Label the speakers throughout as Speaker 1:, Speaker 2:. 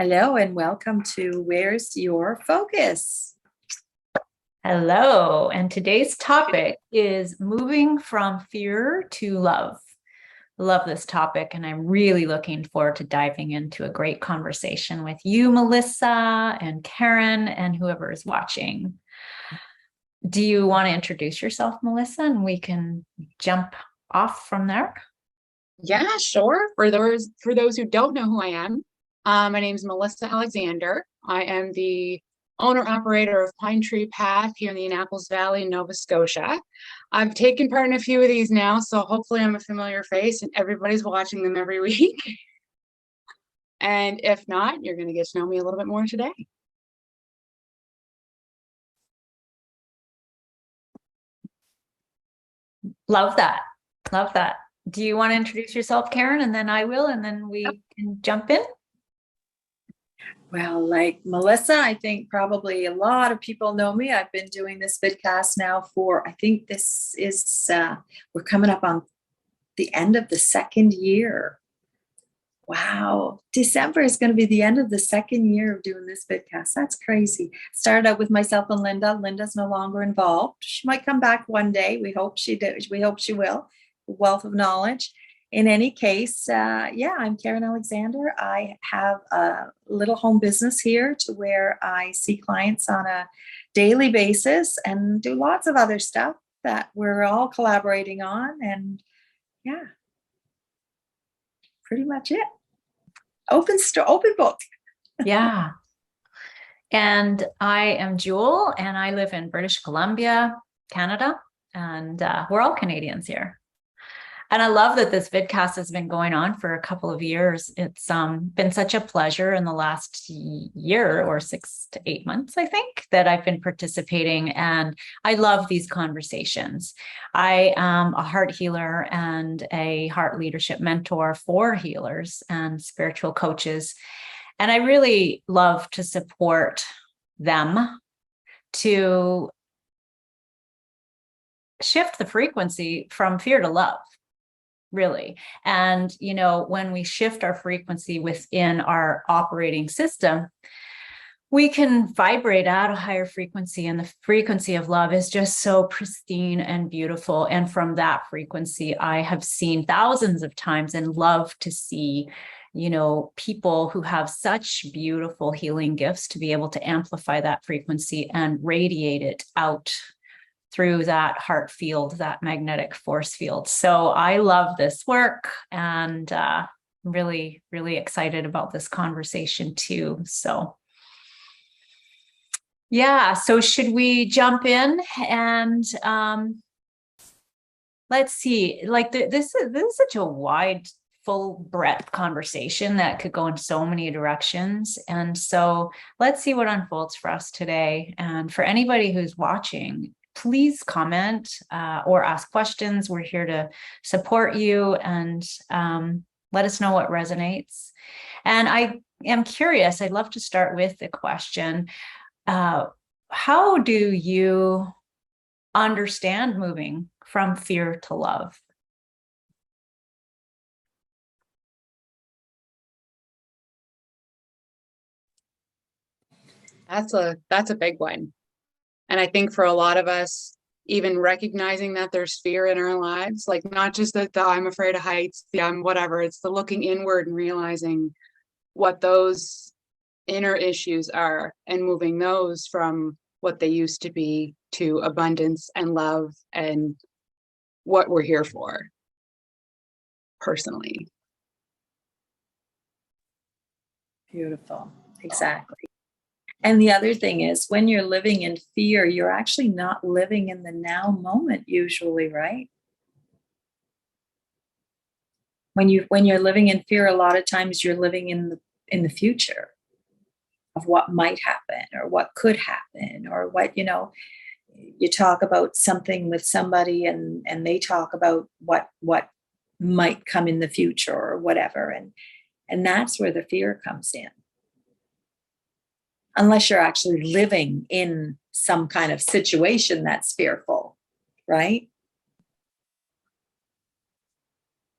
Speaker 1: Hello and welcome to Where's Your Focus?
Speaker 2: Hello, and today's topic is moving from fear to love. Love this topic, and I'm really looking forward to diving into a great conversation with you, Melissa, and Karen, and whoever is watching. Do you want to introduce yourself, Melissa, and we can jump off from there?
Speaker 3: Yeah, sure. For those who don't know who I am, my name is Melissa Alexander. I am the owner operator of Pine Tree Path here in the Annapolis Valley, Nova Scotia. I've taken part in a few of these now, so hopefully I'm a familiar face and everybody's watching them every week. And if not, you're going to get to know me a little bit more today.
Speaker 2: Love that. Love that. Do you want to introduce yourself, Karen, and then I will, and then we can jump in?
Speaker 1: Well, like Melissa, I think probably a lot of people know me. I've been doing this vidcast now for, I think this is, we're coming up on the end of the second year. Wow. December is going to be the end of the second year of doing this vidcast. That's crazy. Started out with myself and Linda. Linda's no longer involved. She might come back one day. We hope she did. We hope she will. Wealth of knowledge. In any case, yeah, I'm Karen Alexander. I have a little home business here to where I see clients on a daily basis and do lots of other stuff that we're all collaborating on. And yeah, pretty much it. Open book.
Speaker 2: Yeah. And I am Jewel, and I live in British Columbia, Canada, and we're all Canadians here. And I love that this vidcast has been going on for a couple of years. It's been such a pleasure in the last year or 6 to 8 months, I think, that I've been participating. And I love these conversations. I am a heart healer and a heart leadership mentor for healers and spiritual coaches. And I really love to support them to shift the frequency from fear to love. Really. And, when we shift our frequency within our operating system, we can vibrate at a higher frequency, and the frequency of love is just so pristine and beautiful. And from that frequency, I have seen thousands of times and love to see, people who have such beautiful healing gifts to be able to amplify that frequency and radiate it out through that heart field, that magnetic force field. So I love this work, and really, really excited about this conversation too. So yeah, so should we jump in and let's see, like this is such a wide, full breadth conversation that could go in so many directions. And so let's see what unfolds for us today. And for anybody who's watching, please comment or ask questions. We're here to support you and let us know what resonates. And I am curious, I'd love to start with a question. How do you understand moving from fear to love?
Speaker 3: That's a big one. And I think for a lot of us, even recognizing that there's fear in our lives, like not just the I'm afraid of heights, the I'm whatever, it's the looking inward and realizing what those inner issues are and moving those from what they used to be to abundance and love and what we're here for personally.
Speaker 1: Beautiful. Exactly. And the other thing is, when you're living in fear, you're actually not living in the now moment usually, right? When you're living in fear, a lot of times you're living in the future of what might happen or what could happen, or what, you talk about something with somebody and they talk about what might come in the future or whatever. And that's where the fear comes in. Unless you're actually living in some kind of situation that's fearful, right?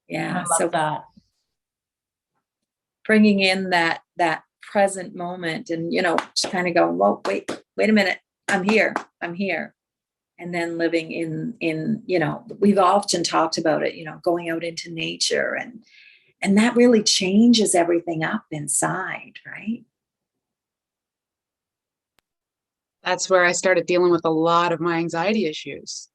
Speaker 1: Yeah.
Speaker 2: I love that.
Speaker 1: Bringing in that present moment and, just kind of go, whoa, wait a minute. I'm here. And then living in, we've often talked about it, going out into nature and that really changes everything up inside, right?
Speaker 3: That's where I started dealing with a lot of my anxiety issues.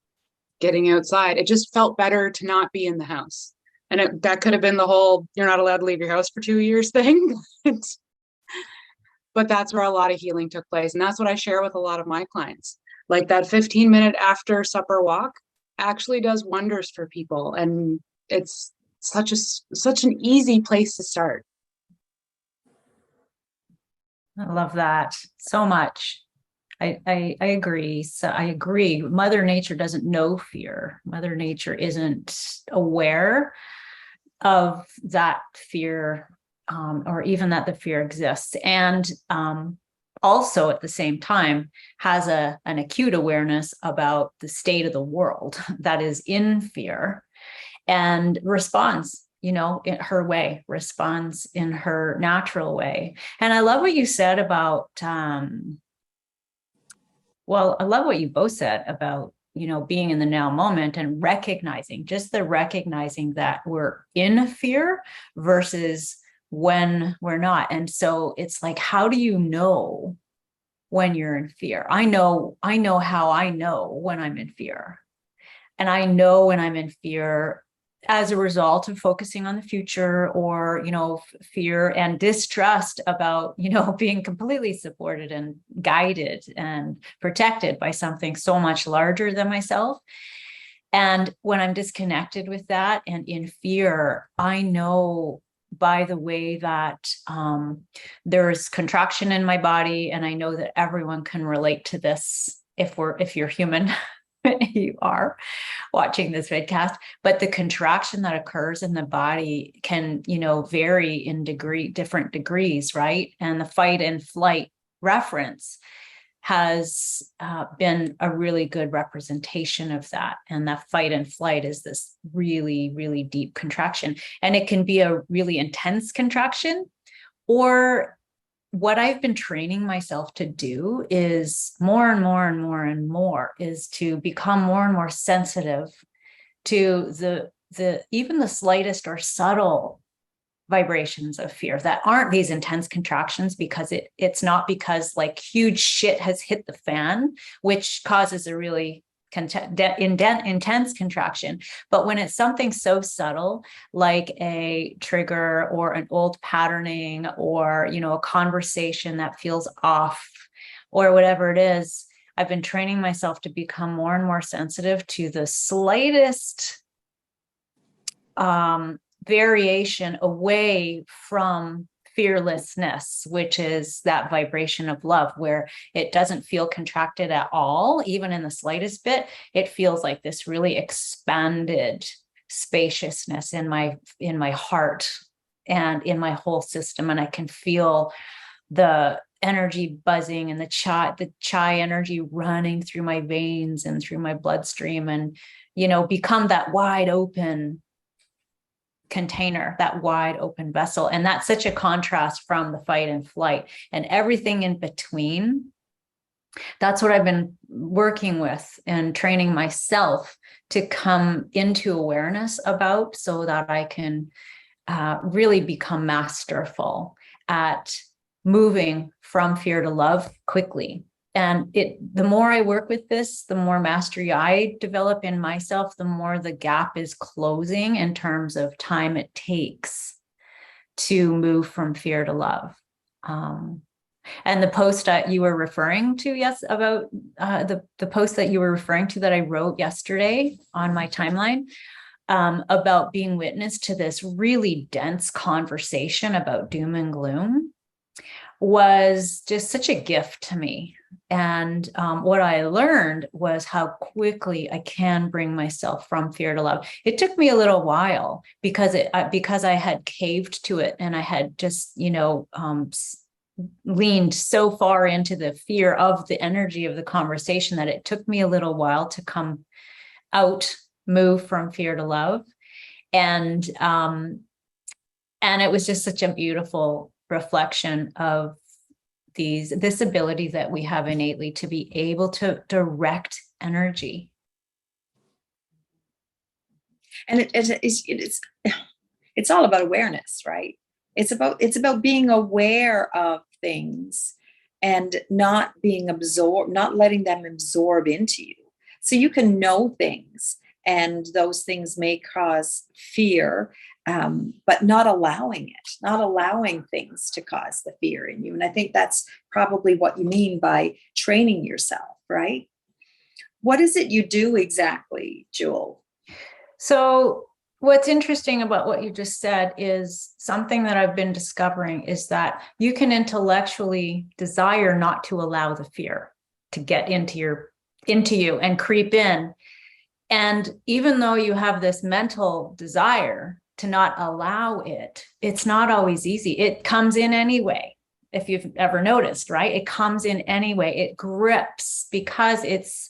Speaker 3: Getting outside, it just felt better to not be in the house. And that could have been the whole "you're not allowed to leave your house for 2 years" thing. But that's where a lot of healing took place. And that's what I share with a lot of my clients. Like that 15-minute after supper walk actually does wonders for people. And it's such an easy place to start.
Speaker 2: I love that so much. I agree. So I agree. Mother Nature doesn't know fear. Mother Nature isn't aware of that fear, or even that the fear exists. And also at the same time has an acute awareness about the state of the world that is in fear and responds, in her way, responds in her natural way. And I love what you said about, I love what you both said about, being in the now moment and recognizing that we're in fear versus when we're not. And so it's like, how do you know when you're in fear? I know how I know when I'm in fear. And I know when I'm in fear as a result of focusing on the future or, fear and distrust about, being completely supported and guided and protected by something so much larger than myself. And when I'm disconnected with that and in fear, I know by the way that there's contraction in my body. And I know that everyone can relate to this if you're human. You are watching this vidcast, but the contraction that occurs in the body can, vary in different degrees, right? And the fight and flight reference has been a really good representation of that. And that fight and flight is this really, really deep contraction. And it can be a really intense contraction, or what I've been training myself to do is more and more and more and more is to become more and more sensitive to the even the slightest or subtle vibrations of fear that aren't these intense contractions, because it's not because like huge shit has hit the fan, which causes a really intense contraction. But when it's something so subtle, like a trigger or an old patterning or, a conversation that feels off or whatever it is, I've been training myself to become more and more sensitive to the slightest variation away from fearlessness, which is that vibration of love, where it doesn't feel contracted at all, even in the slightest bit. It feels like this really expanded spaciousness in my heart and in my whole system. And I can feel the energy buzzing and the chai energy running through my veins and through my bloodstream, and become that wide open container, that wide open vessel. And that's such a contrast from the fight and flight and everything in between. That's what I've been working with and training myself to come into awareness about, so that I can really become masterful at moving from fear to love quickly. And the more I work with this, the more mastery I develop in myself, the more the gap is closing in terms of time it takes to move from fear to love. And the post that you were referring to, yes, about the post that you were referring to that I wrote yesterday on my timeline, about being witness to this really dense conversation about doom and gloom, was just such a gift to me. And what I learned was how quickly I can bring myself from fear to love. It took me a little while because I had caved to it, and I had just, leaned so far into the fear of the energy of the conversation that it took me a little while to come out, move from fear to love. And it was just such a beautiful reflection of this ability that we have innately to be able to direct energy.
Speaker 1: And it's all about awareness, right? It's about being aware of things and not being absorbed, not letting them absorb into you. So you can know things, and those things may cause fear, but not allowing things to cause the fear in you. And I think that's probably what you mean by training yourself, right? What is it you do exactly, Jewel?
Speaker 2: So what's interesting about what you just said is something that I've been discovering is that you can intellectually desire not to allow the fear to get into you and creep in. And even though you have this mental desire to not allow it, it's not always easy. It comes in anyway. If you've ever noticed, right? It comes in anyway. It grips because it's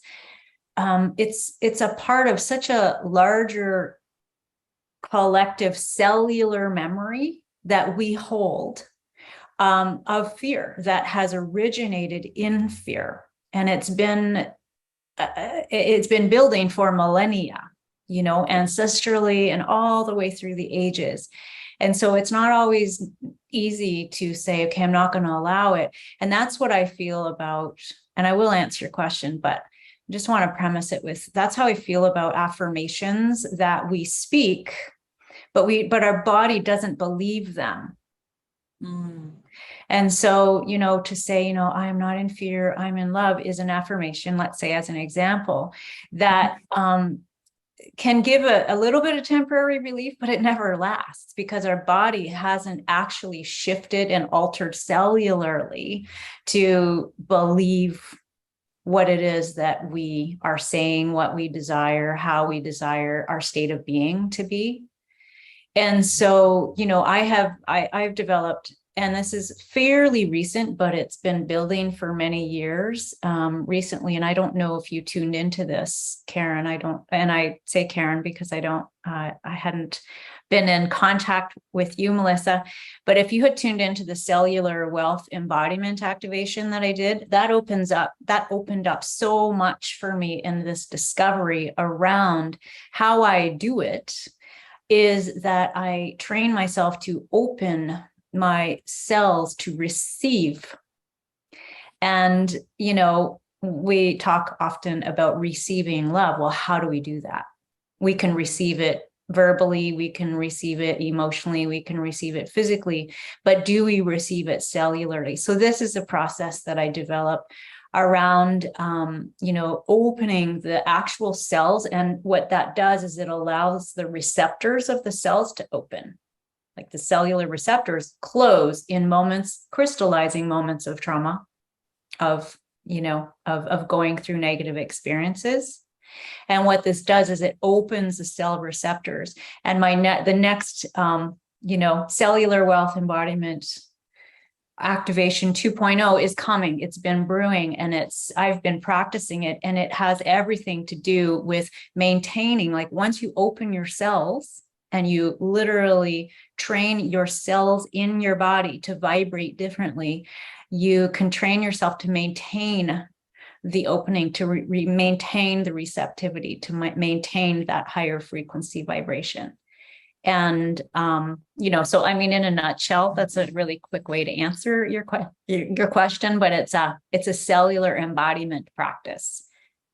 Speaker 2: a part of such a larger collective cellular memory that we hold, of fear that has originated in fear. And it's been building for millennia, ancestrally and all the way through the ages. And so it's not always easy to say, okay, I'm not going to allow it. And that's what I feel about, and I will answer your question, but I just want to premise it with, that's how I feel about affirmations that we speak, but our body doesn't believe them. And so, to say, I am not in fear, I'm in love is an affirmation, let's say as an example, that can give a little bit of temporary relief, but it never lasts because our body hasn't actually shifted and altered cellularly to believe what it is that we are saying, what we desire, how we desire our state of being to be. And so, I've developed, and this is fairly recent, but it's been building for many years recently. And I don't know if you tuned into this, Karen. I say Karen because I hadn't been in contact with you, Melissa. But if you had tuned into the cellular wealth embodiment activation that I did, that opened up so much for me in this discovery around how I do it, is that I train myself to open my cells to receive. And, we talk often about receiving love. Well, how do we do that? We can receive it verbally, we can receive it emotionally, we can receive it physically, but do we receive it cellularly? So this is a process that I developed around, opening the actual cells. And what that does is it allows the receptors of the cells to open. Like the cellular receptors close in crystallizing moments of trauma, of going through negative experiences. And what this does is it opens the cell receptors. And the next, cellular wealth embodiment activation 2.0 is coming. It's been brewing, and I've been practicing it, and it has everything to do with maintaining, like once you open your cells and you literally train your cells in your body to vibrate differently, you can train yourself to maintain the opening, to maintain the receptivity, to maintain that higher frequency vibration. And, so, in a nutshell, that's a really quick way to answer your question, but it's a cellular embodiment practice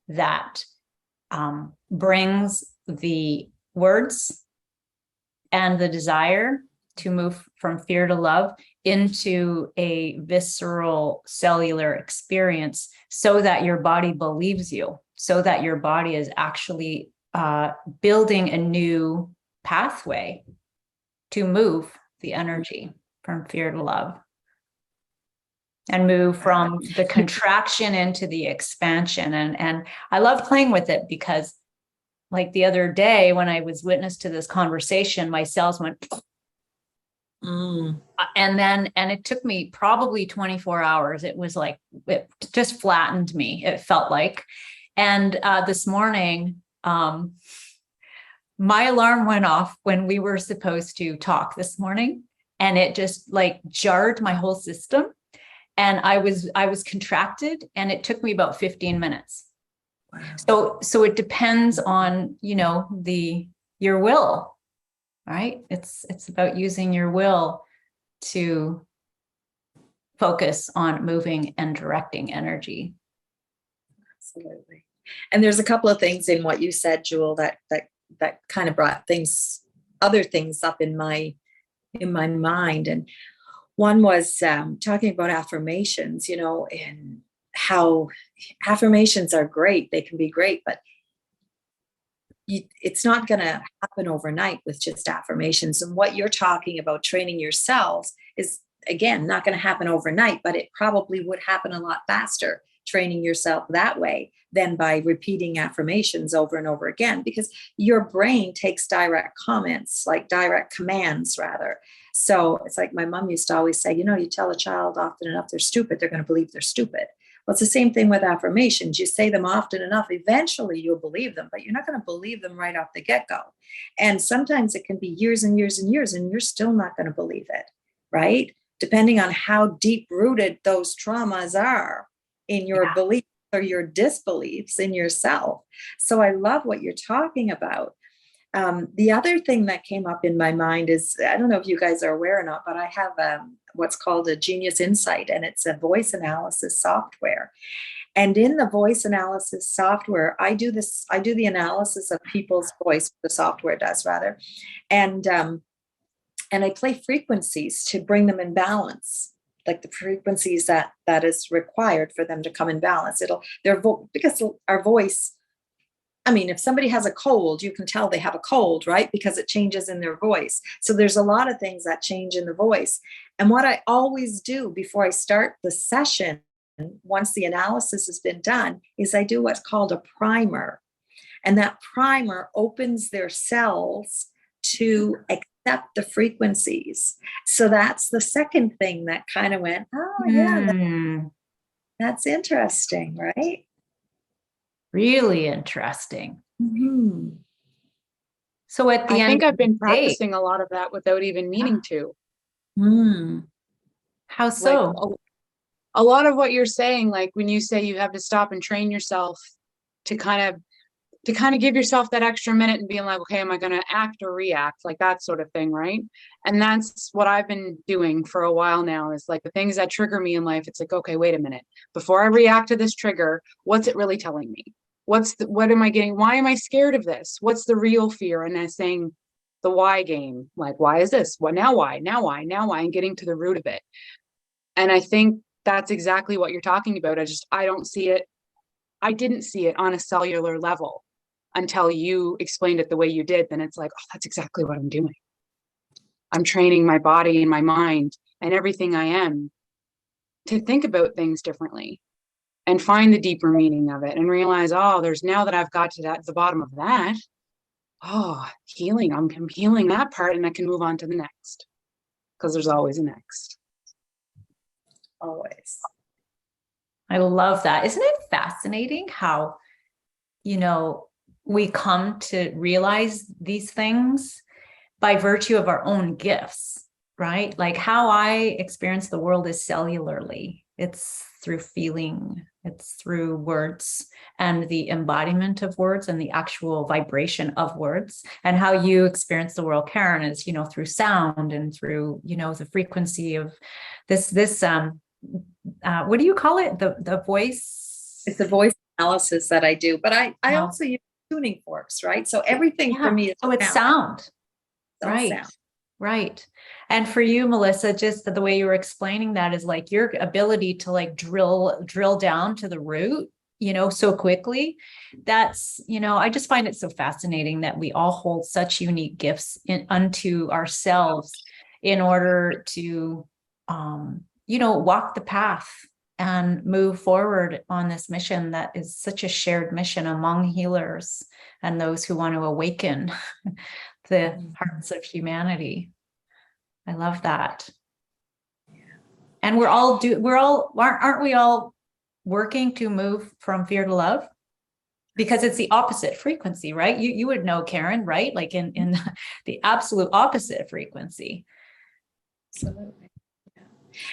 Speaker 2: that brings the words and the desire to move from fear to love into a visceral cellular experience so that your body believes you, so that your body is actually building a new pathway to move the energy from fear to love and move from the contraction into the expansion. And I love playing with it because, like the other day when I was witness to this conversation, my cells went and it took me probably 24 hours. It was like, it just flattened me, it felt like. And this morning, my alarm went off when we were supposed to talk this morning. and it just like jarred my whole system. And I was contracted, and it took me about 15 minutes.
Speaker 1: Wow.
Speaker 2: So it depends on, your will, right? It's about using your will to focus on moving and directing energy.
Speaker 1: Absolutely. And there's a couple of things in what you said, Jewel, that kind of brought other things up in my mind. And one was talking about affirmations, and how affirmations are great. They can be great, but it's not going to happen overnight with just affirmations. And what you're talking about, training yourselves, is, again, not going to happen overnight, but it probably would happen a lot faster training yourself that way than by repeating affirmations over and over again, because your brain takes direct commands rather. So it's like my mom used to always say, you tell a child often enough they're stupid, they're going to believe they're stupid. Well, it's the same thing with affirmations. You say them often enough, eventually you'll believe them, but you're not going to believe them right off the get-go. And sometimes it can be years and years and years, and you're still not going to believe it, right? Depending on how deep-rooted those traumas are in your beliefs or your disbeliefs in yourself. So I love what you're talking about. The other thing that came up in my mind is, I don't know if you guys are aware or not, but I have what's called a Genius Insight, and it's a voice analysis software. And in the voice analysis software, I do the analysis of people's voice, the software does rather. And I play frequencies to bring them in balance, like the frequencies that is required for them to come in balance. Because our voice, I mean, if somebody has a cold, you can tell they have a cold, right? Because it changes in their voice. So there's a lot of things that change in the voice. And what I always do before I start the session, once the analysis has been done, is I do what's called a primer. And that primer opens their cells to accept the frequencies. So that's the second thing that kind of went, oh, yeah, that's interesting, right?
Speaker 2: Really interesting.
Speaker 1: Mm-hmm.
Speaker 2: So at the
Speaker 3: I
Speaker 2: end,
Speaker 3: think I've been
Speaker 2: of the day,
Speaker 3: practicing a lot of that without even meaning to.
Speaker 2: How so?
Speaker 3: Like a lot of what you're saying, like when you say you have to stop and train yourself to kind of give yourself that extra minute and being like, okay, am I going to act or react? Like that sort of thing, right? And that's what I've been doing for a while now, is like the things that trigger me in life. It's like, okay, wait a minute. Before I react to this trigger, what's it really telling me? What am I getting? Why am I scared of this? What's the real fear? And I'm saying the why game, like, why is this? What now? Why? Now why? Now why? And getting to the root of it. And I think that's exactly what you're talking about. I don't see it. I didn't see it on a cellular level until you explained it the way you did. Then it's like, oh, that's exactly what I'm doing. I'm training my body and my mind and everything I am to think about things differently and find the deeper meaning of it and realize, oh, now that I've got to the bottom of that, oh, healing. I'm healing that part, and I can move on to the next, because there's always a next.
Speaker 1: Always.
Speaker 2: I love that. Isn't it fascinating how, we come to realize these things by virtue of our own gifts, right? Like how I experience the world is cellularly. It's through feeling, it's through words and the embodiment of words and the actual vibration of words. And how you experience the world, Karen, is, through sound and through, the frequency of this, what do you call it? The voice?
Speaker 1: It's the voice analysis that I do, but I also use tuning forks, right? So everything for me is
Speaker 2: it's sound. Right.
Speaker 1: Sound.
Speaker 2: Right. And for you, Melissa, just the way you were explaining that is like your ability to like drill down to the root, so quickly. That's, I just find it so fascinating that we all hold such unique gifts unto ourselves in order to, walk the path and move forward on this mission that is such a shared mission among healers and those who want to awaken the hearts of humanity. I love that. And aren't we all working to move from fear to love? Because it's the opposite frequency, right? You would know, Karen, right? Like in the absolute opposite frequency.
Speaker 1: Absolutely. Yeah.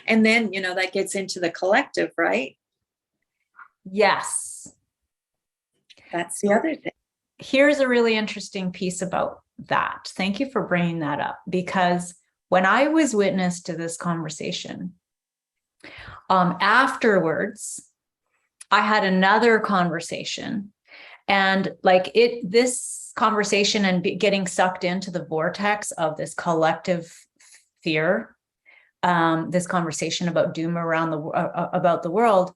Speaker 1: And then, that gets into the collective, right?
Speaker 2: Yes.
Speaker 1: That's the other thing.
Speaker 2: Here's a really interesting piece about that. Thank you for bringing that up, because when I was witness to this conversation, afterwards, I had another conversation, and this conversation and getting sucked into the vortex of this collective fear, this conversation about doom about the world,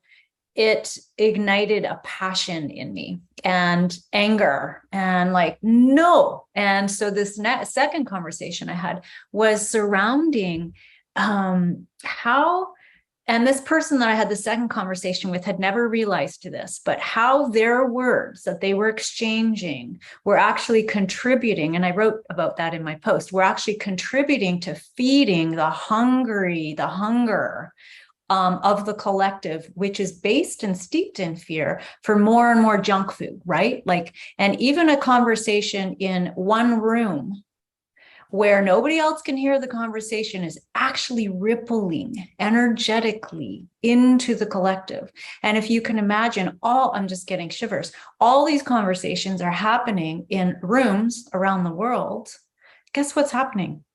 Speaker 2: it ignited a passion in me and anger and no. And so this second conversation I had was surrounding how, and this person that I had the second conversation with had never realized this, but how their words that they were exchanging were actually contributing. And I wrote about that in my post. We're actually contributing to feeding the hunger of the collective, which is based and steeped in fear, for more and more junk food, right? And even a conversation in one room where nobody else can hear the conversation is actually rippling energetically into the collective. And if you can imagine, I'm just getting shivers, all these conversations are happening in rooms around the world. Guess what's happening?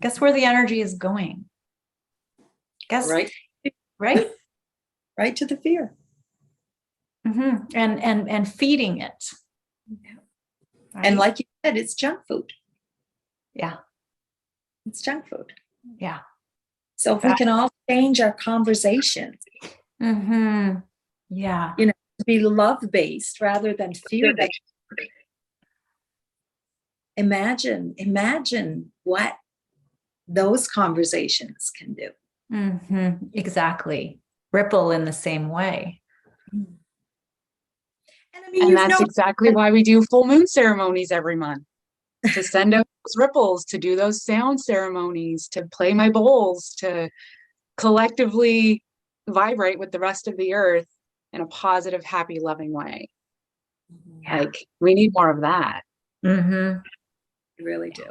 Speaker 2: Guess where the energy is going? Guess,
Speaker 1: right? Right to the fear.
Speaker 2: Mm-hmm. And feeding it.
Speaker 1: Yeah.
Speaker 2: Right?
Speaker 1: And like you said, it's junk food.
Speaker 2: Yeah.
Speaker 1: It's junk food.
Speaker 2: Yeah.
Speaker 1: So if we can all change our conversations,
Speaker 2: mm-hmm. Yeah.
Speaker 1: To be love-based rather than fear-based. Imagine what those conversations can do.
Speaker 2: Mm-hmm. Exactly. Ripple in the same way.
Speaker 1: And
Speaker 3: And that's exactly why we do full moon ceremonies every month, to send out those ripples, to do those sound ceremonies, to play my bowls, to collectively vibrate with the rest of the earth in a positive, happy, loving way.
Speaker 2: Yeah.
Speaker 3: We need more of that.
Speaker 2: Mm-hmm.
Speaker 1: We really do.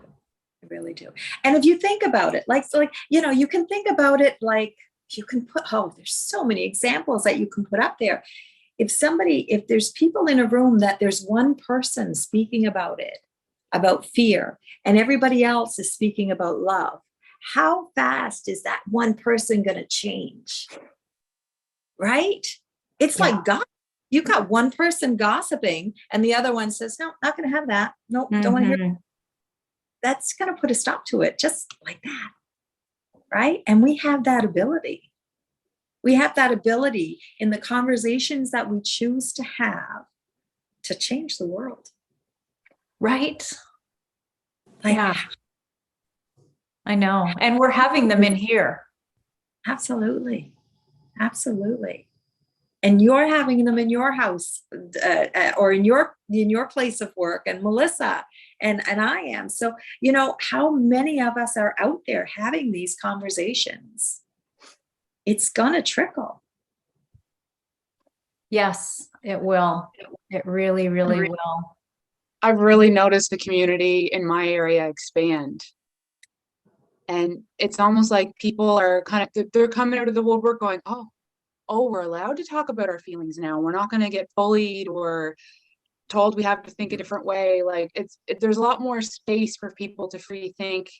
Speaker 1: We really do. And if you think about it, you can think about it you can put, there's so many examples that you can put up there. If there's people in a room that there's one person speaking about it, about fear, and everybody else is speaking about love, how fast is that one person going to change? Right? It's like God. You got one person gossiping and the other one says, no, not going to have that. Nope, don't want to hear. That's going to put a stop to it, just like that. Right? And we have that ability. We have that ability in the conversations that we choose to have to change the world.
Speaker 2: Right? Yeah. I know. And we're having them in here.
Speaker 1: Absolutely. Absolutely. And you're having them in your house or in your place of work, and Melissa and I am. So, how many of us are out there having these conversations? It's going to trickle.
Speaker 2: Yes, it will. It really, really will.
Speaker 3: I've really noticed the community in my area expand. And it's almost like people are they're coming out of the woodwork going, oh, we're allowed to talk about our feelings now. We're not going to get bullied or told we have to think a different way. There's a lot more space for people to free think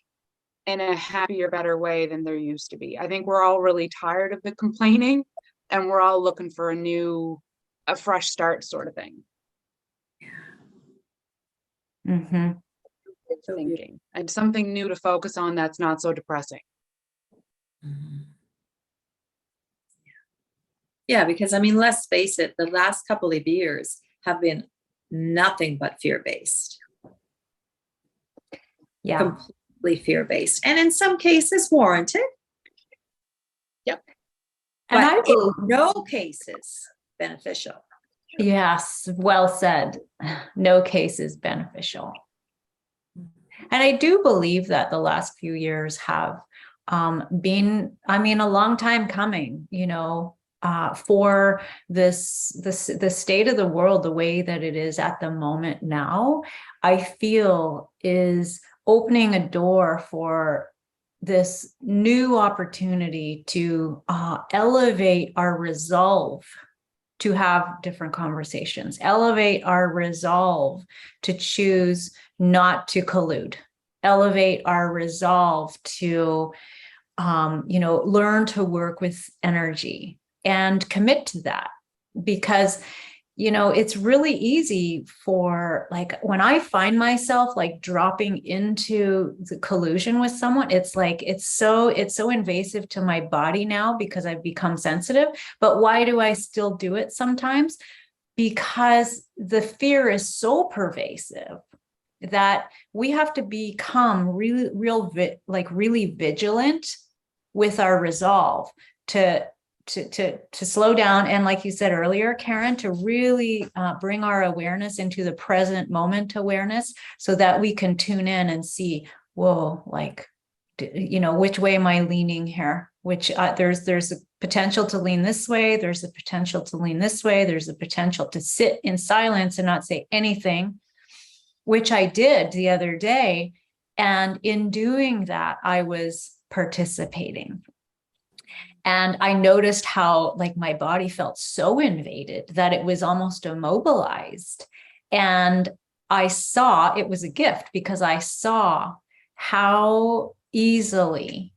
Speaker 3: in a happier, better way than there used to be. I think we're all really tired of the complaining, and we're all looking for a fresh start sort of thing.
Speaker 2: Mm-hmm.
Speaker 3: Thinking and something new to focus on that's not so depressing.
Speaker 1: Mm-hmm. Yeah, because let's face it, the last couple of years have been nothing but fear-based.
Speaker 2: Yeah.
Speaker 1: Completely fear-based. And in some cases warranted.
Speaker 3: Yep.
Speaker 1: And in no cases beneficial.
Speaker 2: Yes, well said. No case is beneficial. And I do believe that the last few years have been, a long time coming, for the state of the world, the way that it is at the moment now, I feel is opening a door for this new opportunity to elevate our resolve to have different conversations, elevate our resolve to choose not to collude, elevate our resolve to, learn to work with energy and commit to that. Because it's really easy for, like, when I find myself like dropping into the collusion with someone, it's like, it's so invasive to my body now because I've become sensitive. But why do I still do it sometimes? Because the fear is so pervasive that we have to become really vigilant with our resolve to slow down. And like you said earlier, Karen, to really bring our awareness into the present moment awareness so that we can tune in and see, whoa, like, which way am I leaning here? Which there's a potential to lean this way. There's a potential to lean this way. There's a potential to sit in silence and not say anything, which I did the other day. And in doing that, I was participating. And I noticed how, like, my body felt so invaded that it was almost immobilized. And I saw it was a gift because I saw how easily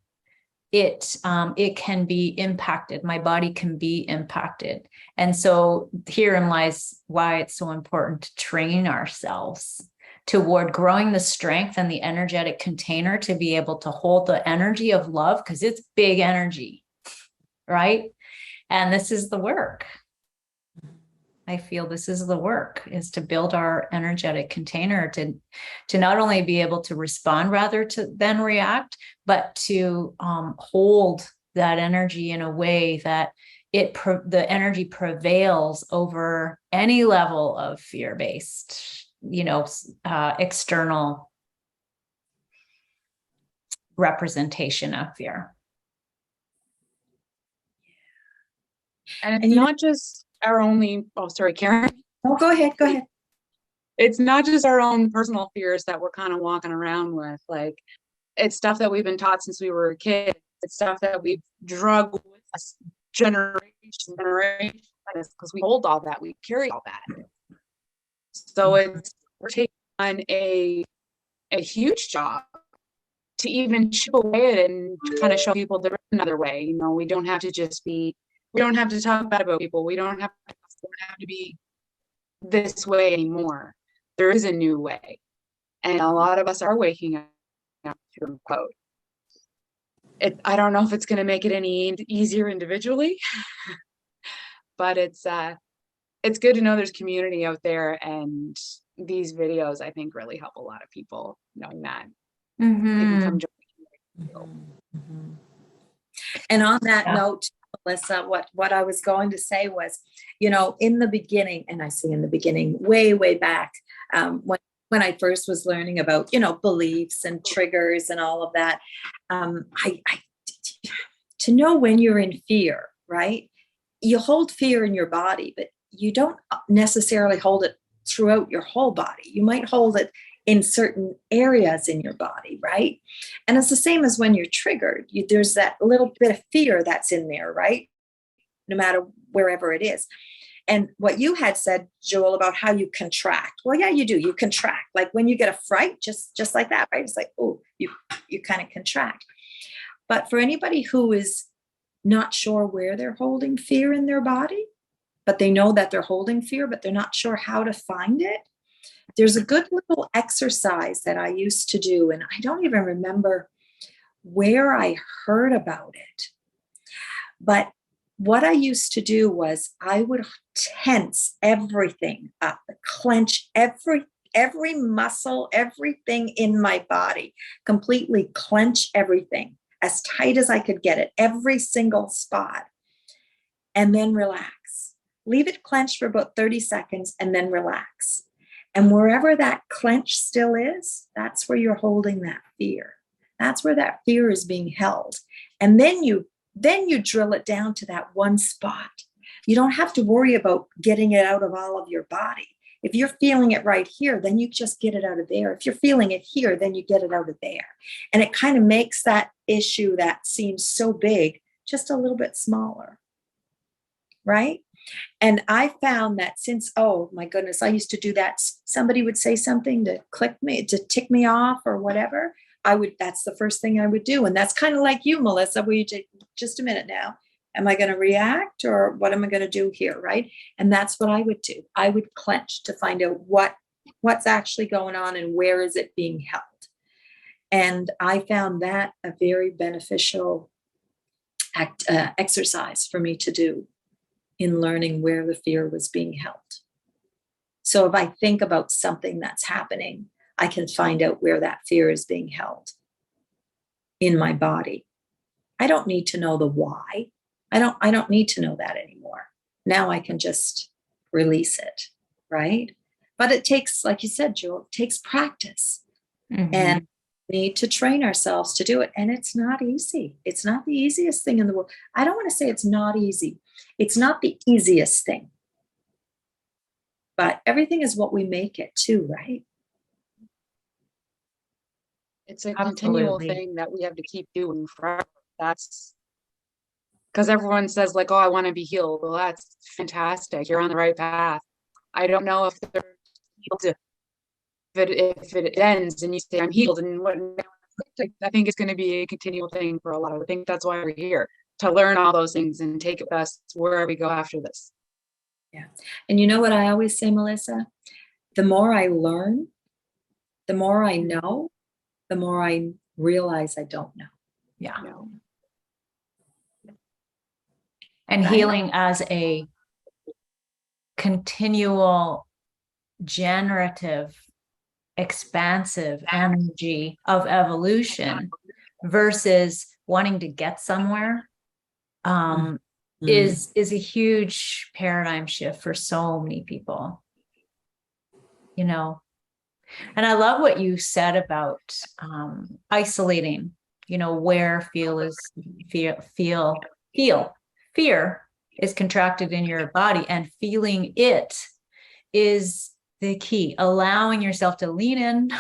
Speaker 2: it can be impacted. My body can be impacted. And so herein lies why it's so important to train ourselves toward growing the strength and the energetic container to be able to hold the energy of love, because it's big energy. Right. And this is the work. I feel this is the work, is to build our energetic container to not only be able to respond rather to then react, but to hold that energy in a way that the energy prevails over any level of fear-based, external representation of fear.
Speaker 3: And it's not just our only, oh, sorry, Karen.
Speaker 1: Oh, go ahead.
Speaker 3: It's not just our own personal fears that we're kind of walking around with. Like, it's stuff that we've been taught since we were a kid. It's stuff that we've drugged with us generation, because we hold all that, we carry all that. So we're taking on a huge job to even chip away at it and kind of show people there is another way. We don't have to talk bad about people. We don't have to be this way anymore. There is a new way. And a lot of us are waking up to a quote. I don't know if it's going to make it any easier individually, but it's good to know there's community out there, and these videos, I think, really help a lot of people knowing that they can come join.
Speaker 1: And on that note, Melissa, what I was going to say was, in the beginning, and I say in the beginning, way back, when I first was learning about, beliefs and triggers and all of that, to know when you're in fear, right? You hold fear in your body, but you don't necessarily hold it throughout your whole body. You might hold it in certain areas in your body, right? And it's the same as when you're triggered. There's that little bit of fear that's in there, right? No matter wherever it is. And what you had said, Joel, about how you contract. Well, yeah, you do. You contract. Like when you get a fright, just like that, right? It's like, oh, you kind of contract. But for anybody who is not sure where they're holding fear in their body, but they know that they're holding fear, but they're not sure how to find it, there's a good little exercise that I used to do, and I don't even remember where I heard about it. But what I used to do was I would tense everything up, clench every muscle, everything in my body, completely clench everything as tight as I could get it, every single spot, and then relax. Leave it clenched for about 30 seconds and then relax. And wherever that clench still is, that's where you're holding that fear. That's where that fear is being held. And then you drill it down to that one spot. You don't have to worry about getting it out of all of your body. If you're feeling it right here, then you just get it out of there. If you're feeling it here, then you get it out of there. And it kind of makes that issue that seems so big just a little bit smaller, right? And I found that since, oh my goodness, I used to do that. Somebody would say something to click me, to tick me off or whatever. That's the first thing I would do. And that's kind of like you, Melissa, where you take just a minute now. Am I going to react or what am I going to do here? Right. And that's what I would do. I would clench to find out what's actually going on and where is it being held. And I found that a very beneficial exercise for me to do in learning where the fear was being held. So if I think about something that's happening, I can find out where that fear is being held in my body. I don't need to know the why. I don't need to know that anymore. Now I can just release it, right? But it takes, like you said, Jewel, it takes practice. And we need to train ourselves to do it. And it's not easy. It's not the easiest thing in the world. I don't want to say it's not easy. It's not the easiest thing. But everything is what we make it too, right?
Speaker 3: It's a continual thing that we have to keep doing forever. That's because everyone says like, oh, I want to be healed. Well, that's fantastic. You're on the right path. I don't know if they're healed if it ends and you say I'm healed and what. I think it's going to be a continual thing for a lot of. I think that's why we're here, to learn all those things and take it with us wherever we go after this.
Speaker 1: Yeah. And you know what I always say, Melissa? The more I learn, the more I know, the more I realize I don't know.
Speaker 2: Yeah.
Speaker 3: No.
Speaker 2: And healing as a continual, generative, expansive energy of evolution versus wanting to get somewhere is a huge paradigm shift for so many people, you know. And I love what you said about isolating, you know, where fear is contracted in your body, and feeling it is the key. Allowing yourself to lean in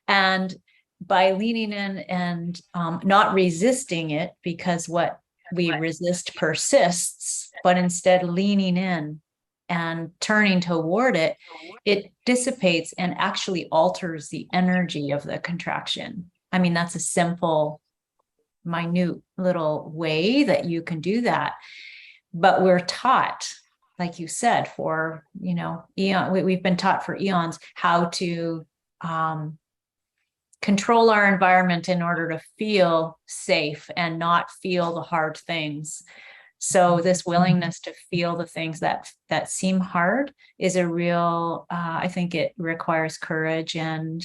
Speaker 2: and by leaning in and not resisting it, because what we resist persists, but instead leaning in and turning toward it, it dissipates and actually alters the energy of the contraction. I mean, that's a simple, minute little way that you can do that. But we're taught, like you said, for, you know, we've been taught for eons how to control our environment in order to feel safe and not feel the hard things. So this willingness to feel the things that seem hard is a real, I think it requires courage. And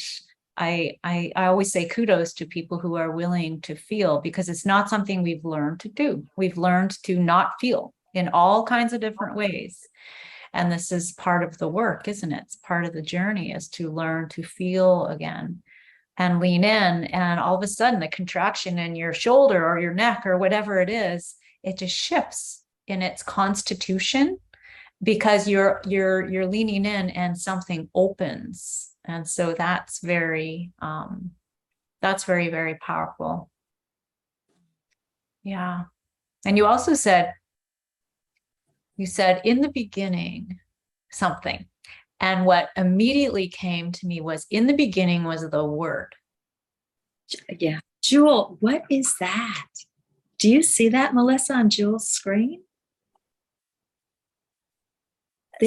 Speaker 2: I always say kudos to people who are willing to feel, because it's not something we've learned to do. We've learned to not feel in all kinds of different ways. And this is part of the work, isn't it? It's part of the journey, is to learn to feel again and lean in. And all of a sudden the contraction in your shoulder or your neck or whatever it is, it just shifts in its constitution, because you're leaning in and something opens. And so that's very, very powerful. Yeah. And you also said, in the beginning something, and what immediately came to me was, in the beginning was the word.
Speaker 1: Yeah. Jewel, what is that? Do you see that, Melissa, on Jewel's screen?
Speaker 2: I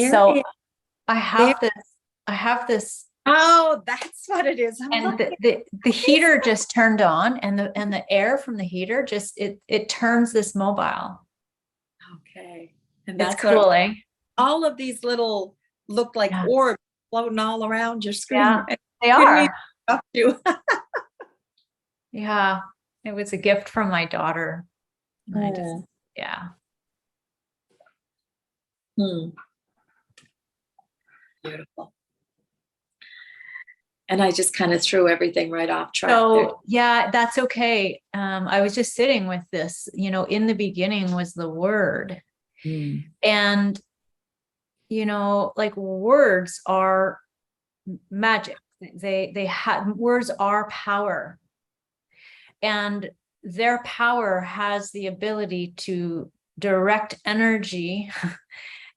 Speaker 2: have this.
Speaker 1: Oh, that's what it is.
Speaker 2: And the heater just turned on, and the air from the heater just it turns this mobile.
Speaker 1: Okay. And
Speaker 2: that's cool, eh?
Speaker 1: All of these little look like orbs floating all around your screen.
Speaker 2: Yeah, they are.
Speaker 1: Yeah.
Speaker 2: It was a gift from my daughter.
Speaker 1: Oh. Beautiful. And I just kind of threw everything right off track.
Speaker 2: So that's okay. I was just sitting with this, you know, in the beginning was the word. And, you know, like, words are magic. Words are power. and their power has the ability to direct energy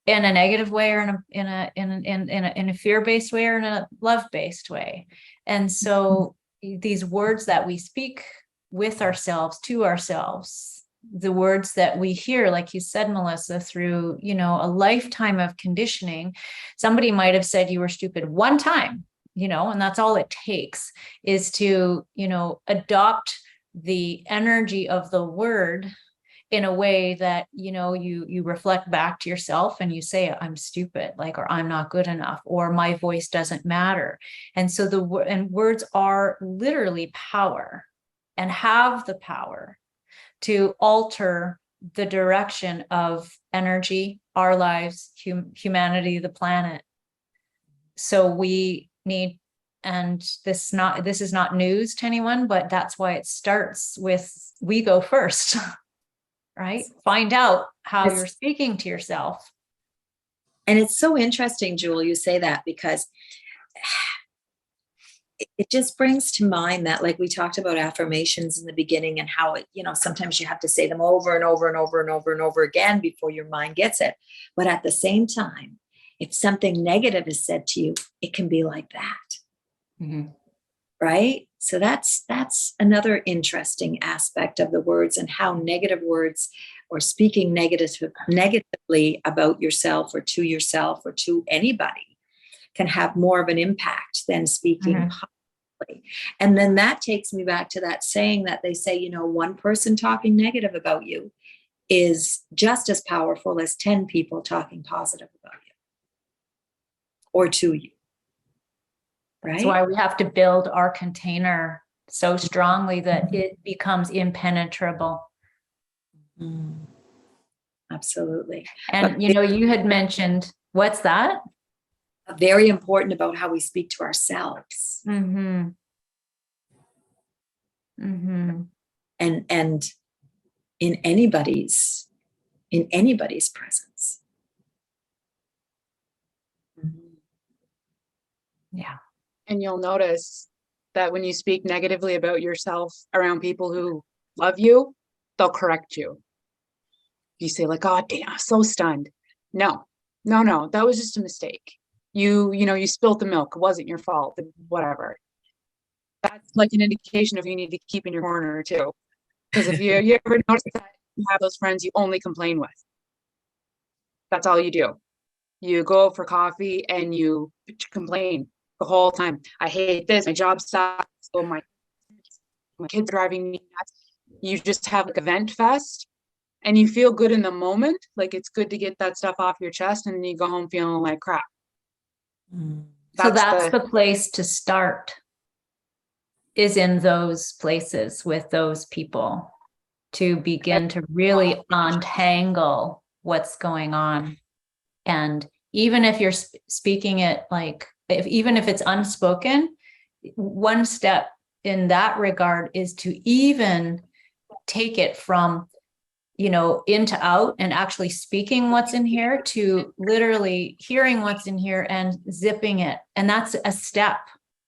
Speaker 2: in a negative way, or in a fear-based way, or in a love-based way. And so these words that we speak with ourselves, to ourselves, the words that we hear, like you said, Melissa, through, a lifetime of conditioning, somebody might have said you were stupid one time, and that's all it takes, is to, adopt the energy of the word in a way that, you reflect back to yourself and you say, I'm stupid, or I'm not good enough, or my voice doesn't matter. And so words are literally power, and have the power to alter the direction of energy, our lives, humanity, the planet. So we need, and this is not news to anyone, but that's why it starts with, we go first. Right? Find out how you're speaking to yourself.
Speaker 1: And it's so interesting, Jewel, you say that, because it just brings to mind that, like we talked about affirmations in the beginning, and how it, sometimes you have to say them over and over and over and over and over again before your mind gets it. But at the same time, if something negative is said to you, it can be like that.
Speaker 2: Mm-hmm.
Speaker 1: Right? So that's another interesting aspect of the words, and how negative words, or speaking negatively about yourself or to anybody, can have more of an impact than speaking positively. And then that takes me back to that saying that they say, one person talking negative about you is just as powerful as 10 people talking positive about you or to you. Right?
Speaker 2: That's why we have to build our container so strongly that it becomes impenetrable.
Speaker 1: Absolutely.
Speaker 2: And, you had mentioned, what's that?
Speaker 1: Very important about how we speak to ourselves.
Speaker 2: Mm-hmm. Mm-hmm.
Speaker 1: And in anybody's presence.
Speaker 2: Yeah.
Speaker 3: And you'll notice that when you speak negatively about yourself around people who love you, they'll correct you. You say, oh, damn, I'm so stunned. No, that was just a mistake. You spilled the milk. It wasn't your fault. Whatever. That's like an indication of you need to keep in your corner too. Because if you ever notice that you have those friends you only complain with, that's all you do. You go out for coffee and you complain the whole time. I hate this. My job sucks. Oh, my kids are driving me nuts. You just have a vent fest, and you feel good in the moment. It's good to get that stuff off your chest, and then you go home feeling like crap.
Speaker 2: So that's the place to start, is in those places with those people, to begin to really untangle what's going on. And even if you're speaking it, even if it's unspoken, one step in that regard is to even take it from, into out, and actually speaking what's in here, to literally hearing what's in here and zipping it. And that's a step,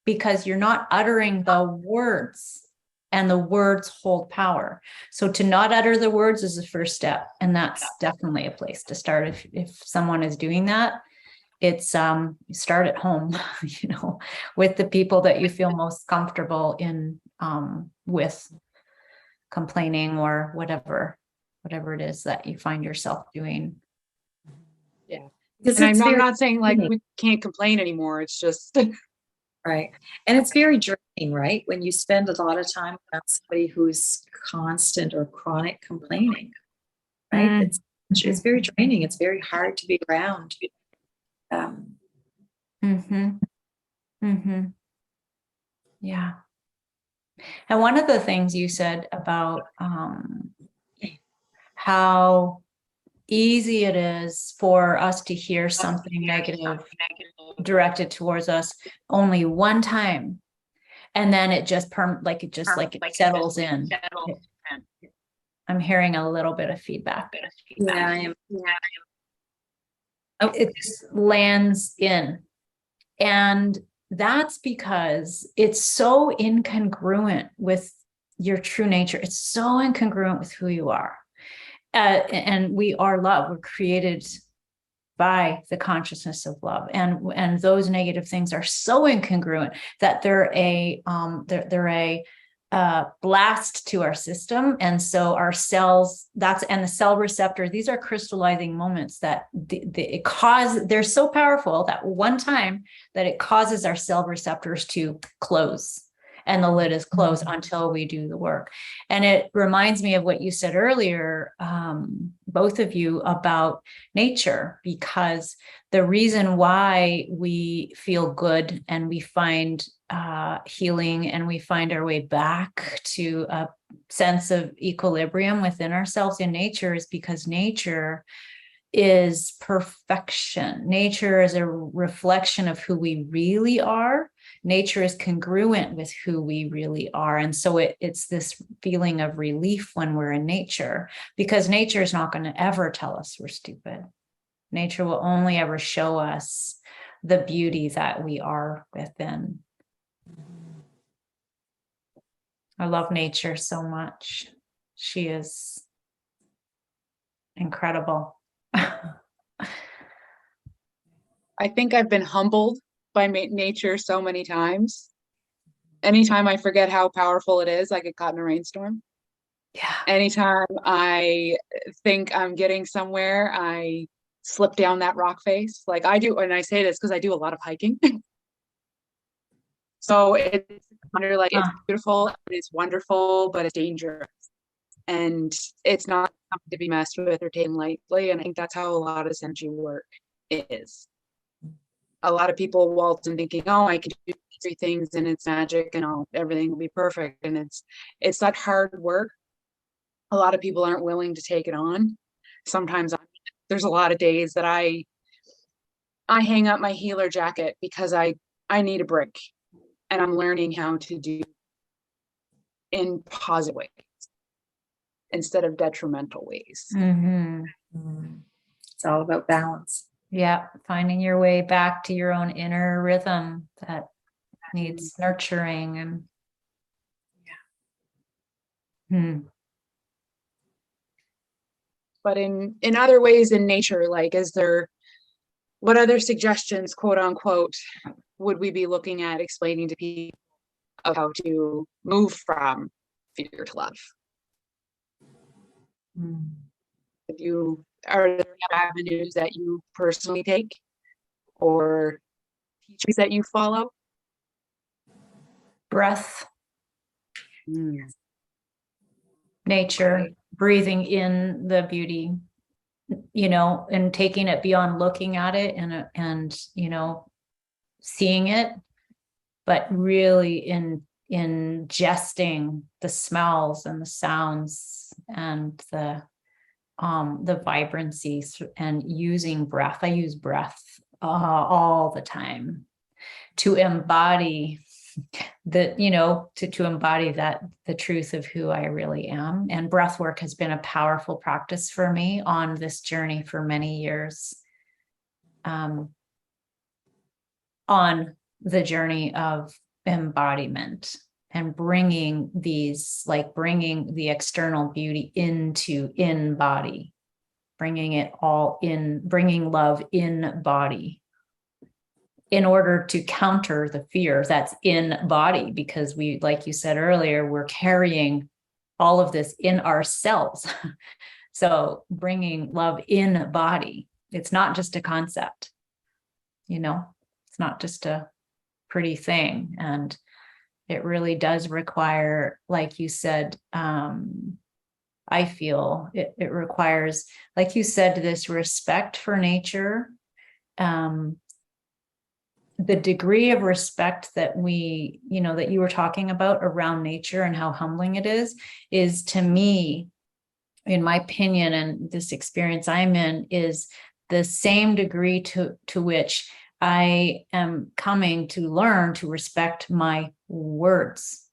Speaker 2: because you're not uttering the words, and the words hold power. So to not utter the words is the first step. And that's definitely a place to start. If someone is doing that, it's start at home, with the people that you feel most comfortable in, with complaining, or whatever it is that you find yourself doing.
Speaker 3: Yeah. And I'm not saying we can't complain anymore. It's just
Speaker 1: right. And it's very draining, right? When you spend a lot of time around somebody who's constant or chronic complaining, right? It's very draining. It's very hard to be around.
Speaker 2: Yeah. And one of the things you said about how easy it is for us to hear something negative directed towards us only one time, and then it just it settles in. I'm hearing a little bit of feedback.
Speaker 1: Yeah, I am.
Speaker 2: It just lands in. And that's because it's so incongruent with your true nature. It's so incongruent with who you are. And we are love. We're created by the consciousness of love, and those negative things are so incongruent that they're a blast to our system. And so our cells, and the cell receptor, these are crystallizing moments that they're so powerful that one time that it causes our cell receptors to close, and the lid is closed until we do the work. And it reminds me of what you said earlier, both of you, about nature, because the reason why we feel good and we find healing and we find our way back to a sense of equilibrium within ourselves in nature is because nature is perfection. Nature is a reflection of who we really are. Nature is congruent with who we really are. And so it's this feeling of relief when we're in nature, because nature is not going to ever tell us we're stupid. Nature will only ever show us the beauty that we are within. I love nature so much. She is incredible.
Speaker 3: I think I've been humbled by nature so many times. Anytime I forget how powerful it is, I get caught in a rainstorm.
Speaker 2: Yeah.
Speaker 3: Anytime I think I'm getting somewhere, I slip down that rock face. Like I do, and I say this because I do a lot of hiking. So it's it's beautiful, it's wonderful, but it's dangerous. And it's not something to be messed with or taken lightly. And I think that's how a lot of Senju work is. A lot of people waltz in thinking, oh, I can do 3 things and it's magic and everything will be perfect. And it's that hard work. A lot of people aren't willing to take it on. Sometimes there's a lot of days that I hang up my healer jacket because I need a break, and I'm learning how to do in positive ways instead of detrimental ways.
Speaker 2: Mm-hmm.
Speaker 1: It's all about balance.
Speaker 2: Yeah, finding your way back to your own inner rhythm that needs nurturing. And
Speaker 3: But in other ways in nature, like, what other suggestions, quote unquote, would we be looking at explaining to people of how to move from fear to love? Are there avenues that you personally take or teachers that you follow?
Speaker 2: Breath, nature, breathing in the beauty, and taking it beyond looking at it and seeing it, but really ingesting the smells and the sounds and the vibrancies, and using breath. I use breath all the time to embody to embody the truth of who I really am. And breath work has been a powerful practice for me on this journey for many years. On the journey of embodiment and bringing the external beauty in body, bringing it all in, bringing love in body, in order to counter the fear that's in body, because we, like you said earlier, we're carrying all of this in ourselves. So bringing love in body, it's not just a concept, it's not just a pretty thing. And it really does require, like you said, I feel it requires, like you said, this respect for nature, the degree of respect that that you were talking about around nature and how humbling it is to me, in my opinion, and this experience I'm in, is the same degree to which I am coming to learn to respect my words.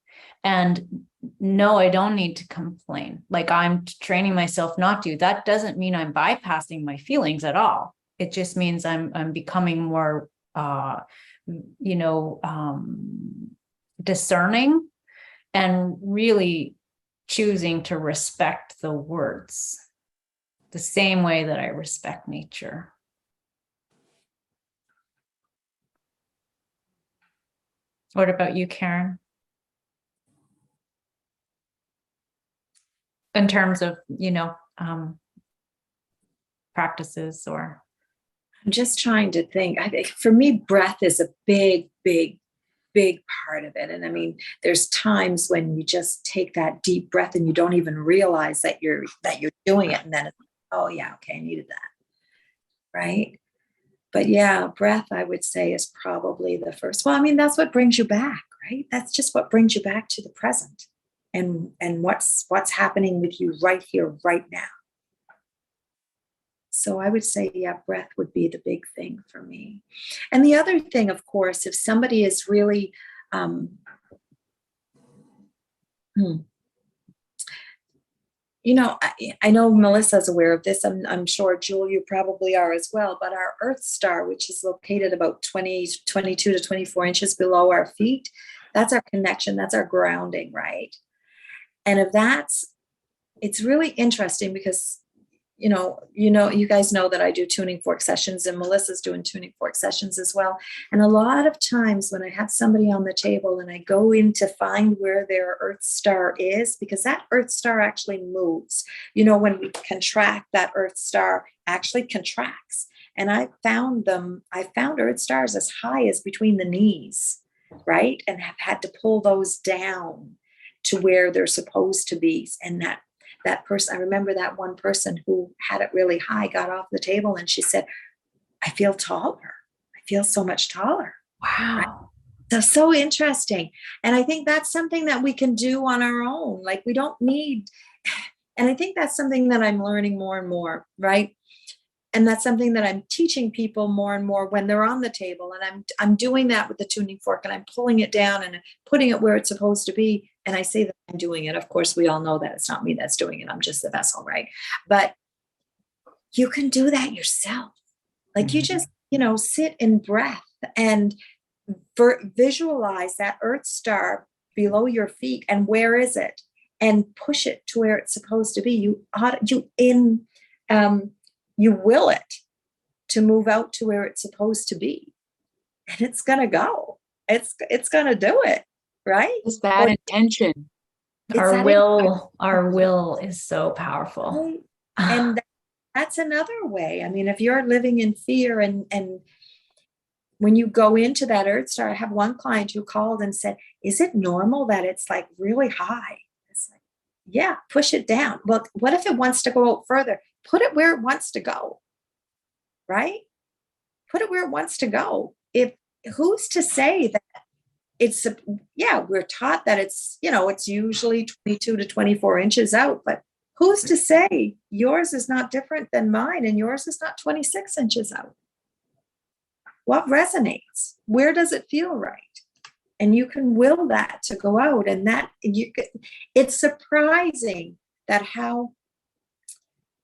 Speaker 2: And no, I don't need to complain. Like, I'm training myself not to. That doesn't mean I'm bypassing my feelings at all. It just means I'm becoming more discerning and really choosing to respect the words the same way that I respect nature. What about you, Karen? In terms of, practices or.
Speaker 1: I'm just trying to think. I think for me, breath is a big, big, big part of it. And I mean, there's times when you just take that deep breath and you don't even realize that you're doing it. And then it's, oh yeah, okay, I needed that. Right. But yeah, breath, I would say, is probably the first. Well, I mean, that's what brings you back, right? That's just what brings you back to the present and what's happening with you right here, right now. So I would say, yeah, breath would be the big thing for me. And the other thing, of course, if somebody is really, I know Melissa's aware of this. I'm sure, Jewel, you probably are as well. But our Earth Star, which is located about 22 to 24 inches below our feet, that's our connection. That's our grounding, right? And it's really interesting because, you guys know that I do tuning fork sessions, and Melissa's doing tuning fork sessions as well. And a lot of times when I have somebody on the table and I go in to find where their Earth Star is, because that Earth Star actually moves. When we contract, that Earth Star actually contracts. And I found Earth Stars as high as between the knees, right? And have had to pull those down to where they're supposed to be. And that person, I remember that one person who had it really high, got off the table and she said, I feel taller. I feel so much taller.
Speaker 2: Wow.
Speaker 1: Right? So interesting. And I think that's something that we can do on our own. Like we don't need, and I think that's something that I'm learning more and more, right? And that's something that I'm teaching people more and more when they're on the table. And I'm doing that with the tuning fork, and I'm pulling it down and putting it where it's supposed to be. And I say that I'm doing it. Of course, we all know that it's not me that's doing it. I'm just the vessel, right? But you can do that yourself. Like you just, sit in breath and visualize that Earth Star below your feet. And where is it? And push it to where it's supposed to be. You will it to move out to where it's supposed to be. And it's going to go. It's going to do it. Right?
Speaker 3: Is that intention?
Speaker 2: Our will is so powerful.
Speaker 1: Right? And that's another way. I mean, if you're living in fear and when you go into that Earth Star, I have one client who called and said, is it normal that it's like really high? It's like, yeah, push it down. Well, what if it wants to go out further? Put it where it wants to go. Right? Put it where it wants to go. Who's to say that we're taught that it's usually 22 to 24 inches out, but who's to say yours is not different than mine and yours is not 26 inches out? What resonates? Where does it feel right? And you can will that to go out, and it's surprising that how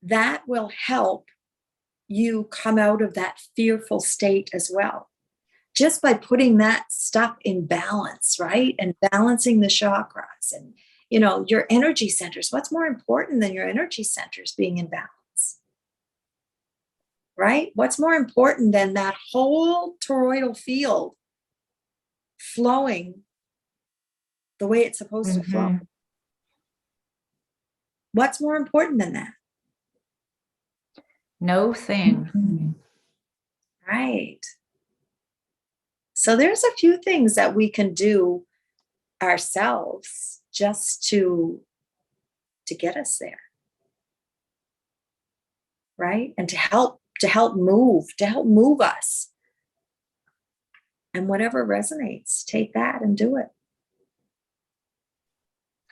Speaker 1: that will help you come out of that fearful state as well. Just by putting that stuff in balance, right? And balancing the chakras and, your energy centers. What's more important than your energy centers being in balance? Right? What's more important than that whole toroidal field flowing the way it's supposed to flow? What's more important than that?
Speaker 2: No thing.
Speaker 1: Right. So there's a few things that we can do ourselves just to get us there. Right? And to help move us. And whatever resonates, take that and do it.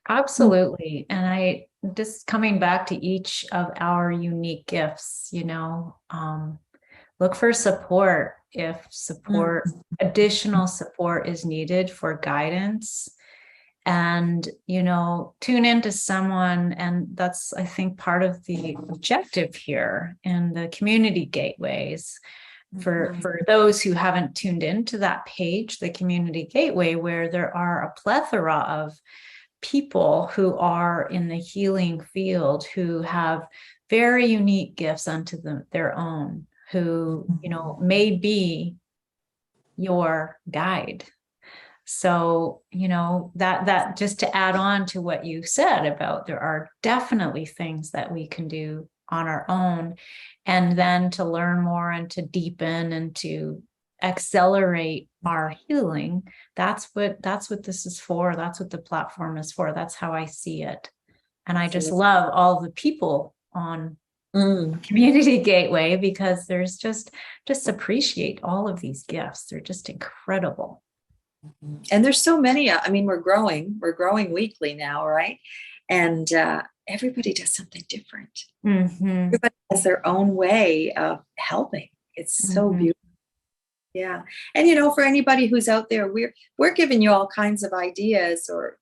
Speaker 2: Absolutely. And I just coming back to each of our unique gifts, look for support if additional support is needed for guidance. And, tune into someone. And that's, I think, part of the objective here in the community gateways. For those who haven't tuned into that page, the Community Gateway, where there are a plethora of people who are in the healing field who have very unique gifts unto their own, who, may be your guide. So, that just to add on to what you said about there are definitely things that we can do on our own, and then to learn more and to deepen and to accelerate our healing. That's what this is for. That's what the platform is for. That's how I see it. And I just love all the people on Community Gateway, because there's just appreciate all of these gifts. They're just incredible.
Speaker 1: And there's so many. I mean, we're growing weekly now, right? And everybody does something different. Everybody has their own way of helping. It's so beautiful. Yeah. And, for anybody who's out there, we're giving you all kinds of ideas, or,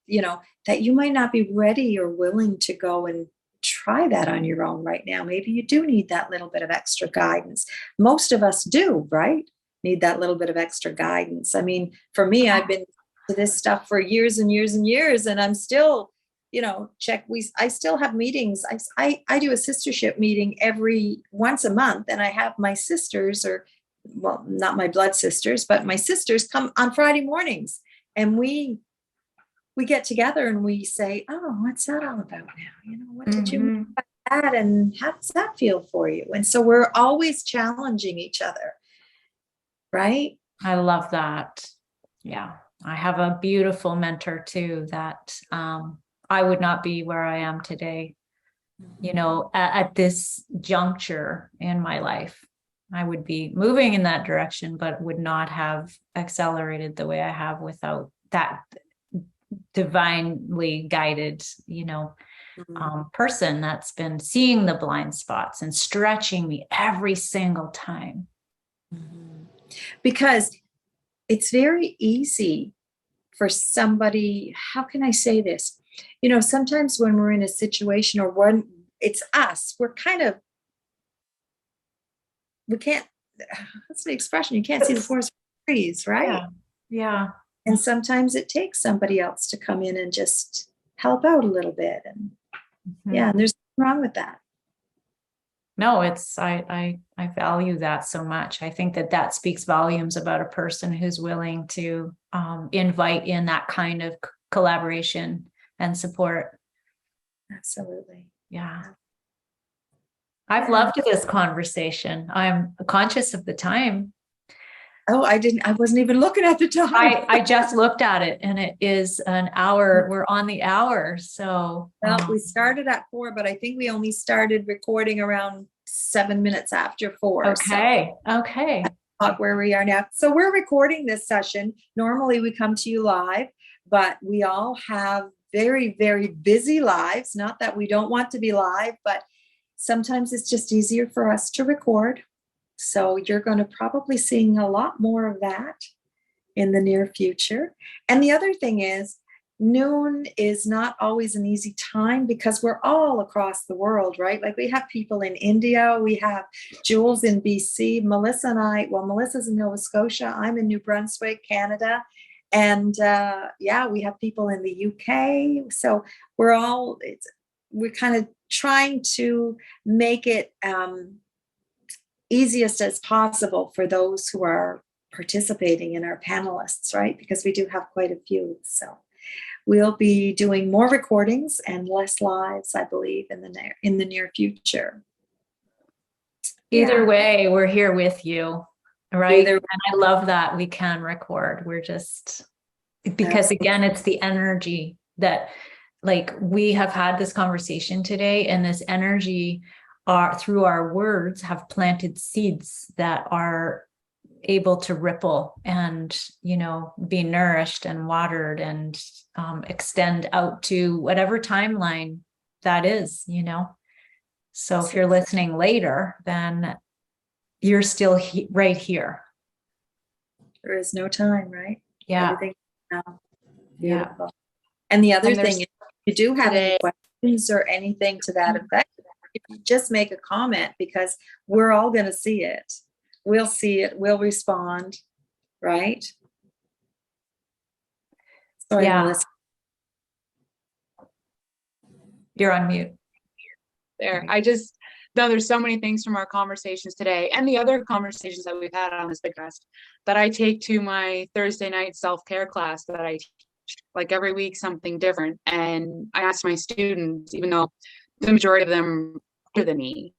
Speaker 1: that you might not be ready or willing to go and try that on your own right now. Maybe you do need that little bit of extra guidance. Most of us do, right? Need that little bit of extra guidance. I mean, for me, I've been to this stuff for years and years and years, and I'm still, I still have meetings. I do a sistership meeting once a month, and I have my sisters, or, well, not my blood sisters, but my sisters come on Friday mornings, and we get together and we say, oh, what's that all about now? What did you mean by that? And how does that feel for you? And so we're always challenging each other. Right?
Speaker 2: I love that. Yeah. I have a beautiful mentor too, that I would not be where I am today, at this juncture in my life. I would be moving in that direction, but would not have accelerated the way I have without that divinely guided, person that's been seeing the blind spots and stretching me every single time.
Speaker 1: Because it's very easy for somebody, how can I say this? Sometimes when we're in a situation, or when it's us, we can't, what's the expression? You can't see the forest for the trees, right?
Speaker 2: Yeah.
Speaker 1: And sometimes it takes somebody else to come in and just help out a little bit. And and there's nothing wrong with that.
Speaker 2: No, I value that so much. I think that speaks volumes about a person who's willing to invite in that kind of collaboration and support.
Speaker 1: Absolutely.
Speaker 2: Yeah. I've loved this conversation. I'm conscious of the time.
Speaker 1: Oh, I wasn't even looking at the time.
Speaker 2: I just looked at it, and it is an hour. We're on the hour. So
Speaker 1: we started at 4, but I think we only started recording around 7 minutes after 4.
Speaker 2: Okay.
Speaker 1: So where we are now. So we're recording this session. Normally we come to you live, but we all have very, very busy lives. Not that we don't want to be live, but sometimes it's just easier for us to record. So you're going to probably seeing a lot more of that in the near future. And the other thing is, noon is not always an easy time because we're all across the world, right? Like we have people in India, we have Jules in BC, Melissa and I, well, Melissa's in Nova Scotia, I'm in New Brunswick, Canada. And we have people in the UK. So we're kind of trying to make it easiest as possible for those who are participating in our panelists, right? Because we do have quite a few. So we'll be doing more recordings and less lives, I believe, in the near future.
Speaker 2: Either way, we're here with you, right? And I love that we can record. We're just, because again, it's the energy that, like, we have had this conversation today, and this energy through our words have planted seeds that are able to ripple and, be nourished and watered and extend out to whatever timeline that is, So if you're listening later, then you're still right here.
Speaker 1: There is no time, right?
Speaker 2: Yeah.
Speaker 1: Everything now. Beautiful. And the other thing is, if you do have any questions or anything to that effect, if you just make a comment, because we're all going to see it. We'll see it. We'll respond. Right? Sorry, Melissa.
Speaker 2: You're on mute.
Speaker 3: There. No, there's so many things from our conversations today and the other conversations that we've had on this podcast that I take to my Thursday night self-care class that I teach, like every week, something different. And I ask my students, even though the majority of them are older than me,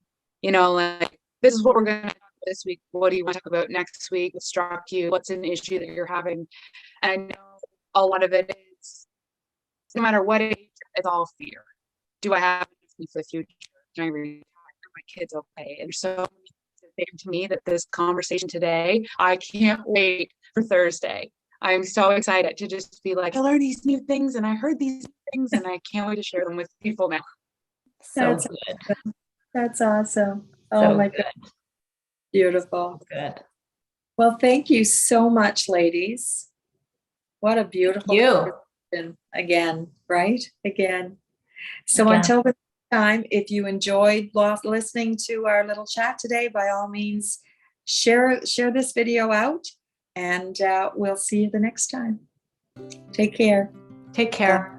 Speaker 3: like, this is what we're going to talk about this week. What do you want to talk about next week? What struck you? What's an issue that you're having? And I know a lot of it is, no matter what age, it's all fear. Do I have enough for the future? Can I retire? Are my kids okay? And so to me that this conversation today, I can't wait for Thursday. I'm so excited to just be like, I learned these new things and I heard these things and I can't wait to share them with people now.
Speaker 2: So
Speaker 1: That's
Speaker 2: good.
Speaker 1: That's awesome. Oh
Speaker 2: So
Speaker 1: my
Speaker 2: good.
Speaker 1: God. Beautiful.
Speaker 2: Good.
Speaker 1: Well, thank you so much, ladies. What a beautiful
Speaker 2: you.
Speaker 1: conversation again, right? Again. So
Speaker 2: Again.
Speaker 1: until the next time, if you enjoyed listening to our little chat today, by all means, share this video out, and we'll see you the next time. Take care.
Speaker 2: Take care.